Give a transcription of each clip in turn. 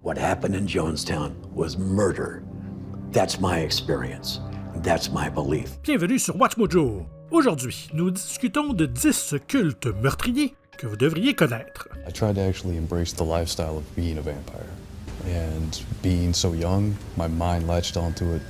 What happened in Jonestown was murder. That's my experience. That's my belief. Bienvenue sur WatchMojo. Aujourd'hui, nous discutons de 10 cultes meurtriers que vous devriez connaître. I tried to actually embrace the lifestyle of being a vampire. And being so young, my mind latched onto it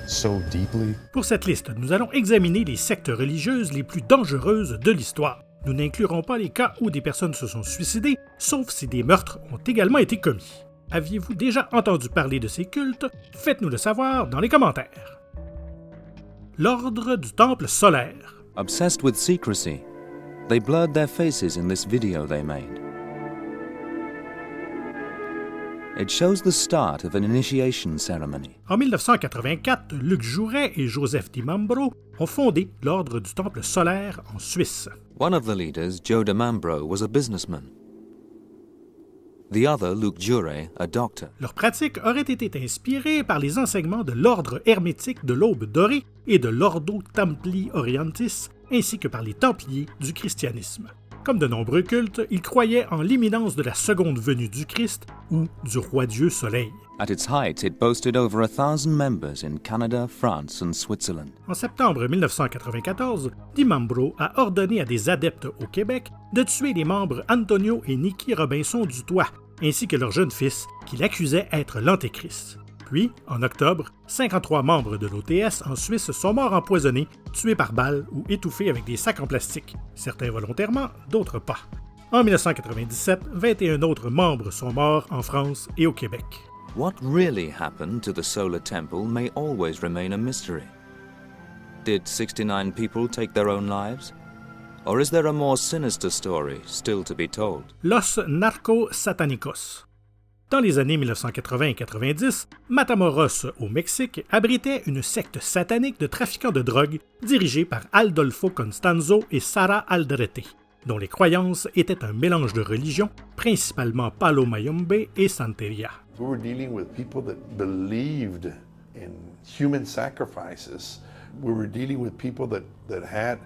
so deeply. Pour cette liste, nous allons examiner les sectes religieuses les plus dangereuses de l'histoire. Nous n'inclurons pas les cas où des personnes se sont suicidées, sauf si des meurtres ont également été commis. Aviez-vous déjà entendu parler de ces cultes? Faites-nous le savoir dans les commentaires. L'Ordre du Temple solaire. Obsessed with secrecy, they blurred their faces in this video they made. It shows the start of an initiation ceremony. En 1984, Luc Jouret et Joseph Di Mambro ont fondé l'Ordre du Temple solaire en Suisse. One of the leaders, Joe DiMambro, was a businessman. The other, Luc Jouret, a doctor. Leur pratique aurait été inspirée par les enseignements de l'ordre hermétique de l'Aube dorée et de l'Ordo Templi Orientis, ainsi que par les Templiers du christianisme. Comme de nombreux cultes, ils croyaient en l'imminence de la seconde venue du Christ ou du roi Dieu Soleil. At its height, it boasted over 1,000 members in Canada, France, and Switzerland. En septembre 1994, Di Mambro a ordonné à des adeptes au Québec de tuer les membres Antonio et Nicky Robinson du Toit, ainsi que leur jeune fils, qu'il accusait être l'Antéchrist. Puis, en octobre, 53 membres de l'OTS en Suisse sont morts empoisonnés, tués par balles ou étouffés avec des sacs en plastique, certains volontairement, d'autres pas. En 1997, 21 autres membres sont morts en France et au Québec. What really happened to the Solar Temple may always remain a mystery. Did 69 people take their own lives? Or is there a more sinister story still to be told? Los Narco-Satanicos. Dans les années 1980 et 90, Matamoros, au Mexique, abritait une secte satanique de trafiquants de drogue dirigée par Adolfo Constanzo et Sara Aldrete, dont les croyances étaient un mélange de religions, principalement Palo Mayombe et Santeria. We were dealing with people that believed in human sacrifices. We were dealing with people that had,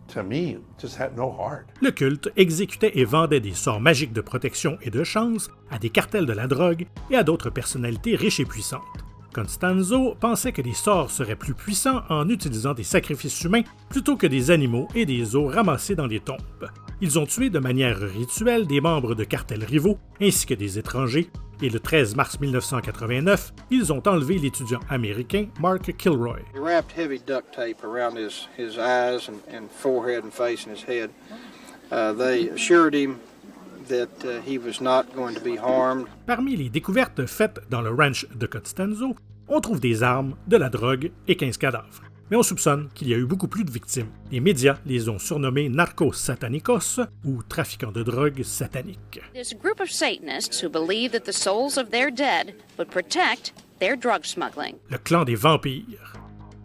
to me, just had no heart. Le culte exécutait et vendait des sorts magiques de protection et de chance à des cartels de la drogue et à d'autres personnalités riches et puissantes. Constanzo pensait que les sorts seraient plus puissants en utilisant des sacrifices humains plutôt que des animaux et des os ramassés dans les tombes. Ils ont tué de manière rituelle des membres de cartels rivaux ainsi que des étrangers, et le 13 mars 1989, ils ont enlevé l'étudiant américain Mark Kilroy. He wrapped heavy duct tape around his eyes and forehead and face and his head. They assured him that he was not going to be harmed. Parmi les découvertes faites dans le ranch de Constanzo, on trouve des armes, de la drogue et 15 cadavres. Mais on soupçonne qu'il y a eu beaucoup plus de victimes. Les médias les ont surnommés narco-satanicos ou trafiquants de drogue sataniques. There's a group of Satanists who believe that the souls of their dead would protect their drug smuggling. Le clan des vampires.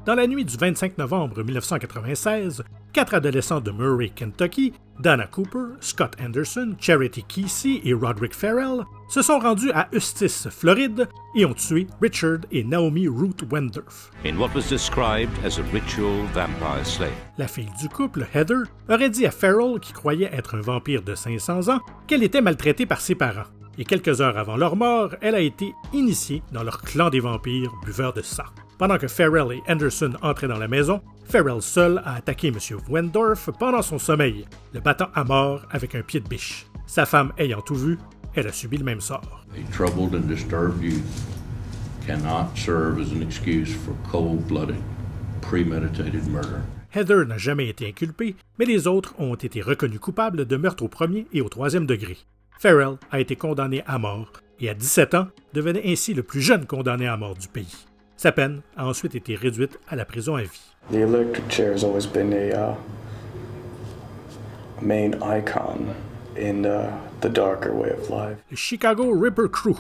Dans la nuit du 25 novembre 1996, 4 adolescents de Murray, Kentucky, Dana Cooper, Scott Anderson, Charity Kesey et Roderick Farrell, se sont rendus à Eustis, Floride, et ont tué Richard et Naomi Ruth Wendorf. In what was described as a ritual vampire slay. La fille du couple, Heather, aurait dit à Farrell, qui croyait être un vampire de 500 ans, qu'elle était maltraitée par ses parents. Et quelques heures avant leur mort, elle a été initiée dans leur clan des vampires buveurs de sang. Pendant que Farrell et Anderson entraient dans la maison, Farrell seul a attaqué M. Wendorf pendant son sommeil, le battant à mort avec un pied de biche. Sa femme ayant tout vu, elle a subi le même sort. A troubled and disturbed youth cannot serve as an excuse for cold-blooded, premeditated murder. Heather n'a jamais été inculpée, mais les autres ont été reconnus coupables de meurtre au premier et au troisième degré. Farrell a été condamné à mort et à 17 ans devenait ainsi le plus jeune condamné à mort du pays. Sa peine a ensuite été réduite à la prison à vie. The electric chair has always been a main icon in the darker way of life. Le Chicago Ripper Crew.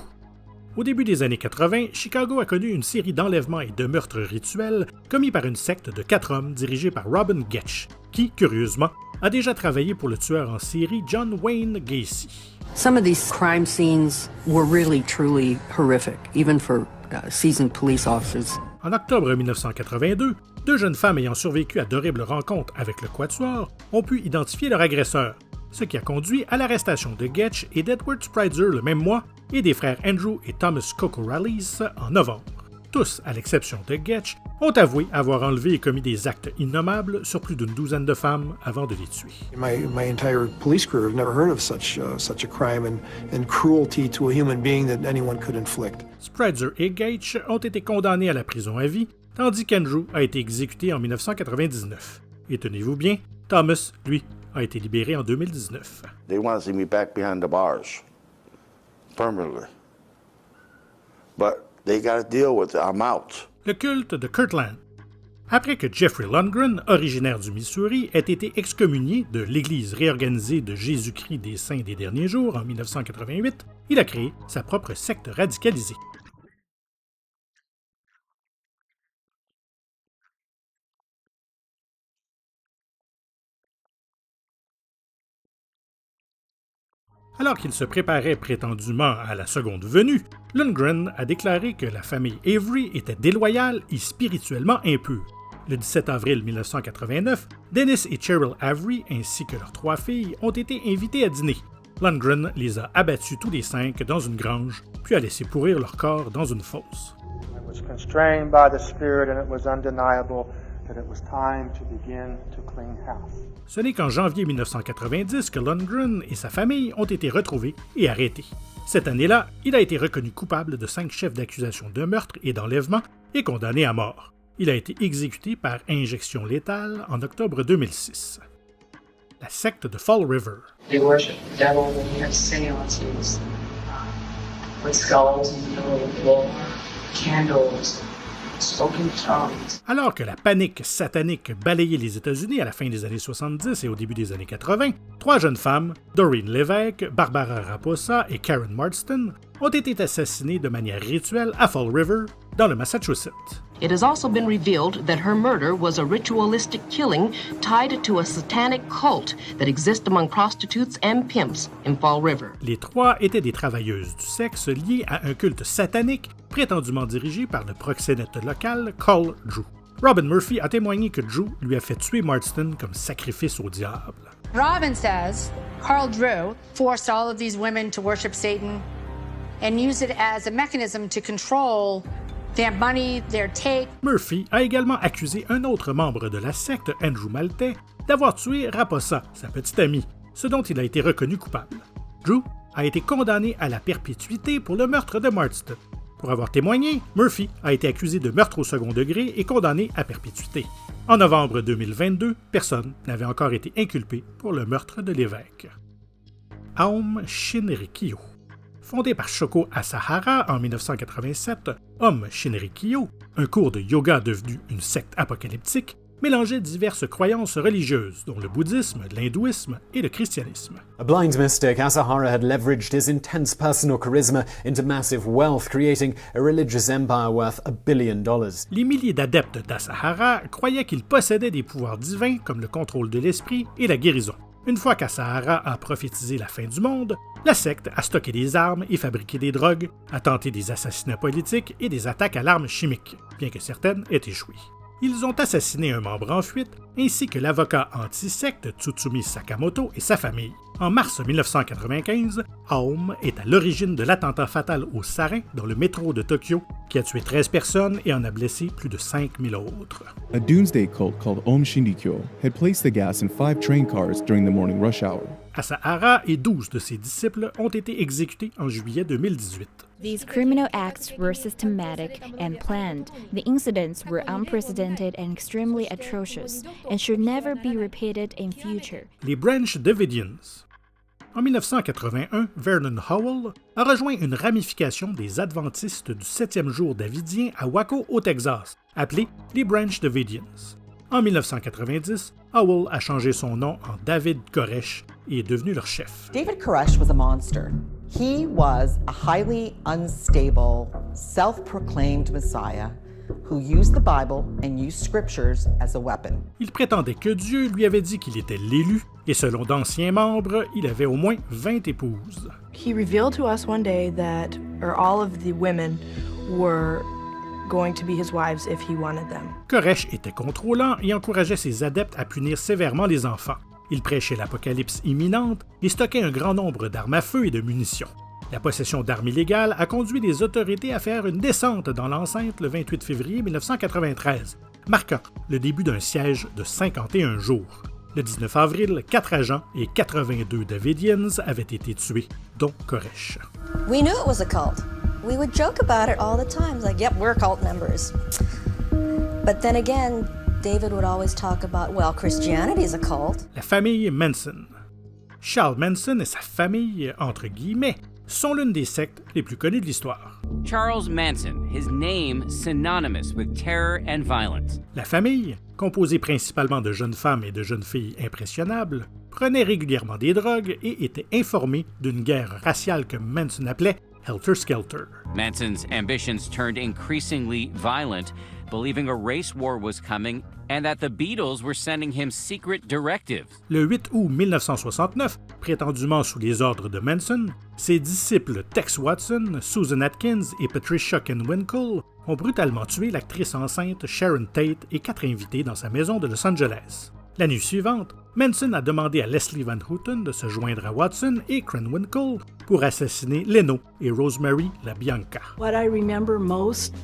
Au début des années 80, Chicago a connu une série d'enlèvements et de meurtres rituels commis par une secte de 4 hommes dirigée par Robin Getch, qui, curieusement, a déjà travaillé pour le tueur en série John Wayne Gacy. Some of these crime scenes were really truly horrific, even for seasoned police officers. En octobre 1982, 2 jeunes femmes ayant survécu à d'horribles rencontres avec le Quatuor ont pu identifier leur agresseur, ce qui a conduit à l'arrestation de Getch et d'Edward Spritzer le même mois et des frères Andrew et Thomas Kokorales en novembre. Tous, à l'exception de Getch, ont avoué avoir enlevé et commis des actes innommables sur plus d'une douzaine de femmes avant de les tuer. My entire police career, I've never heard of such a crime and cruelty to a human being that anyone could inflict. Spritzer et Getch ont été condamnés à la prison à vie, tandis qu'Andrew a été exécuté en 1999. Et tenez-vous bien, Thomas, lui, a été libéré en 2019. They want to see me back behind the bars, permanently. But they got to deal with it. I'm out. Le culte de Kirtland. Après que Jeffrey Lundgren, originaire du Missouri, ait été excommunié de l'Église réorganisée de Jésus-Christ des Saints des Derniers Jours en 1988, il a créé sa propre secte radicalisée. Alors qu'il se préparait prétendument à la seconde venue, Lundgren a déclaré que la famille Avery était déloyale et spirituellement impure. Le 17 avril 1989, Dennis et Cheryl Avery ainsi que leurs 3 filles ont été invités à dîner. Lundgren les a abattus tous les 5 dans une grange, puis a laissé pourrir leur corps dans une fosse. I was constrained by the Spirit and it was undeniable that it was time to begin to clean house. Ce n'est qu'en janvier 1990 que Lundgren et sa famille ont été retrouvés et arrêtés. Cette année-là, il a été reconnu coupable de 5 chefs d'accusation de meurtre et d'enlèvement et condamné à mort. Il a été exécuté par injection létale en octobre 2006. La secte de Fall River. They worship the devil when you have seances with skulls in the middle of the floor, candles, spoken tongues. Alors que la panique satanique balayait les États-Unis à la fin des années 70 et au début des années 80, 3 jeunes femmes, Doreen Lévesque, Barbara Raposa et Karen Marston, ont été assassinées de manière rituelle à Fall River, dans le Massachusetts. It has also been revealed that her murder was a ritualistic killing tied to a satanic cult that exists among prostitutes and pimps in Fall River. Les 3 étaient des travailleuses du sexe liées à un culte satanique prétendument dirigé par le proxénète local Carl Drew. Robin Murphy a témoigné que Drew lui a fait tuer Marston comme sacrifice au diable. Robin says Carl Drew forced all of these women to worship Satan and used it as a mechanism to control their money, their take. Murphy a également accusé un autre membre de la secte, Andrew Maltais, d'avoir tué Raposa, sa petite amie, ce dont il a été reconnu coupable. Drew a été condamné à la perpétuité pour le meurtre de Marston. Pour avoir témoigné, Murphy a été accusé de meurtre au second degré et condamné à perpétuité. En novembre 2022, personne n'avait encore été inculpé pour le meurtre de l'évêque. Aum Shinrikyo. Fondé par Shoko Asahara en 1987, Aum Shinrikyo, un cours de yoga devenu une secte apocalyptique, mélangeait diverses croyances religieuses, dont le bouddhisme, l'hindouisme et le christianisme. A blind mystic, Asahara had leveraged his intense personal charisma into massive wealth, creating a religious empire worth $1 billion. Les milliers d'adeptes d'Asahara croyaient qu'il possédait des pouvoirs divins comme le contrôle de l'esprit et la guérison. Une fois qu'Asahara a prophétisé la fin du monde, la secte a stocké des armes et fabriqué des drogues, a tenté des assassinats politiques et des attaques à l'arme chimique, bien que certaines aient échoué. Ils ont assassiné un membre en fuite, ainsi que l'avocat anti-secte Tsutsumi Sakamoto et sa famille. En mars 1995, Aum est à l'origine de l'attentat fatal au sarin dans le métro de Tokyo, qui a tué 13 personnes et en a blessé plus de 5000 autres. A doomsday cult called Aum Shinrikyo had placed the gas in 5 train cars during the morning rush hour. Asahara et 12 de ses disciples ont été exécutés en juillet 2018. These criminal acts were systematic and planned. The incidents were unprecedented and extremely atrocious and should never be repeated in future. Les Branch Davidians. En 1981, Vernon Howell a rejoint une ramification des Adventistes du 7e jour davidien à Waco, au Texas, appelée les Branch Davidians. En 1990, Howell a changé son nom en David Koresh et est devenu leur chef. David Koresh was a monster. He was a highly unstable, self-proclaimed Messiah who used the Bible and used scriptures as a weapon. Il prétendait que Dieu lui avait dit qu'il était l'élu, et selon d'anciens membres, il avait au moins 20 épouses. He revealed to us one day that all of the women were going to be his wives if he wanted them. Koresh était contrôlant et encourageait ses adeptes à punir sévèrement les enfants. Il prêchait l'apocalypse imminente et stockait un grand nombre d'armes à feu et de munitions. La possession d'armes illégales a conduit les autorités à faire une descente dans l'enceinte le 28 février 1993, marquant le début d'un siège de 51 jours. Le 19 avril, 4 agents et 82 Davidians avaient été tués, dont Koresh. We knew it was a cult. We would joke about it all the time, like, yep, we're cult members. But then again, David would always talk about, well, Christianity's a cult. La famille Manson. Charles Manson et sa famille, entre guillemets, sont l'une des sectes les plus connues de l'histoire. Charles Manson, his name synonymous with terror and violence. La famille, composée principalement de jeunes femmes et de jeunes filles impressionnables, prenait régulièrement des drogues et était informée d'une guerre raciale que Manson appelait Helter Skelter. Manson's ambitions turned increasingly violent, believing a race war was coming and that the Beatles were sending him secret directives. Le 8 août 1969, prétendument sous les ordres de Manson, ses disciples Tex Watson, Susan Atkins et Patricia Kenwinkle ont brutalement tué l'actrice enceinte Sharon Tate et 4 invités dans sa maison de Los Angeles. La nuit suivante, Manson a demandé à Leslie Van Houten de se joindre à Watson et Krenwinkel pour assassiner Leno et Rosemary LaBianca. What I remember most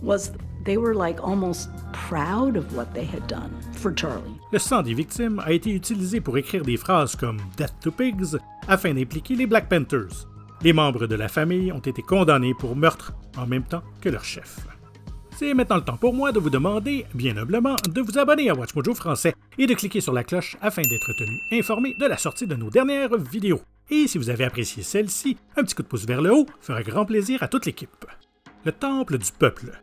was they were like almost proud of what they had done for Charlie. Le sang des victimes a été utilisé pour écrire des phrases comme « Death to Pigs » afin d'impliquer les Black Panthers. Les membres de la famille ont été condamnés pour meurtre en même temps que leur chef. C'est maintenant le temps pour moi de vous demander, bien humblement, de vous abonner à WatchMojo français et de cliquer sur la cloche afin d'être tenu informé de la sortie de nos dernières vidéos. Et si vous avez apprécié celle-ci, un petit coup de pouce vers le haut fera grand plaisir à toute l'équipe. Le Temple du Peuple.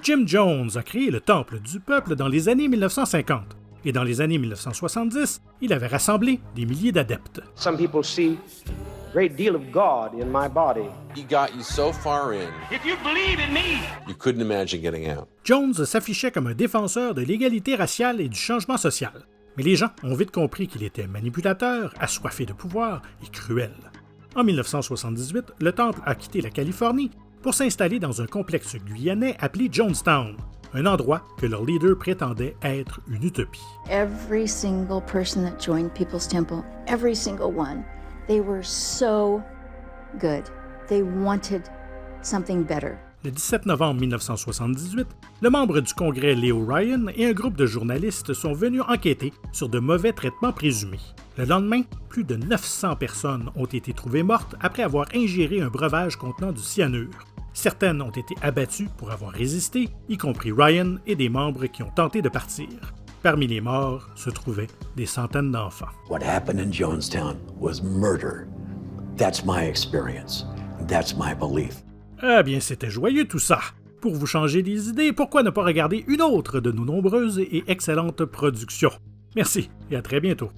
Jim Jones a créé le Temple du Peuple dans les années 1950, et dans les années 1970, il avait rassemblé des milliers d'adeptes. Some people see a great deal of God in my body. He got you so far in. If you believe in me, you couldn't imagine getting out. Jones s'affichait comme un défenseur de l'égalité raciale et du changement social, mais les gens ont vite compris qu'il était manipulateur, assoiffé de pouvoir et cruel. En 1978, le temple a quitté la Californie pour s'installer dans un complexe guyanais appelé Jonestown, un endroit que leur leader prétendait être une utopie. Every single person that joined People's Temple, every single one, they were so good. They wanted something better. Le 17 novembre 1978, le membre du Congrès Leo Ryan et un groupe de journalistes sont venus enquêter sur de mauvais traitements présumés. Le lendemain, plus de 900 personnes ont été trouvées mortes après avoir ingéré un breuvage contenant du cyanure. Certaines ont été abattues pour avoir résisté, y compris Ryan et des membres qui ont tenté de partir. Parmi les morts se trouvaient des centaines d'enfants. What happened in Jonestown was murder. That's my experience. That's my belief. Ah bien, c'était joyeux tout ça. Pour vous changer les idées, pourquoi ne pas regarder une autre de nos nombreuses et excellentes productions? Merci et à très bientôt.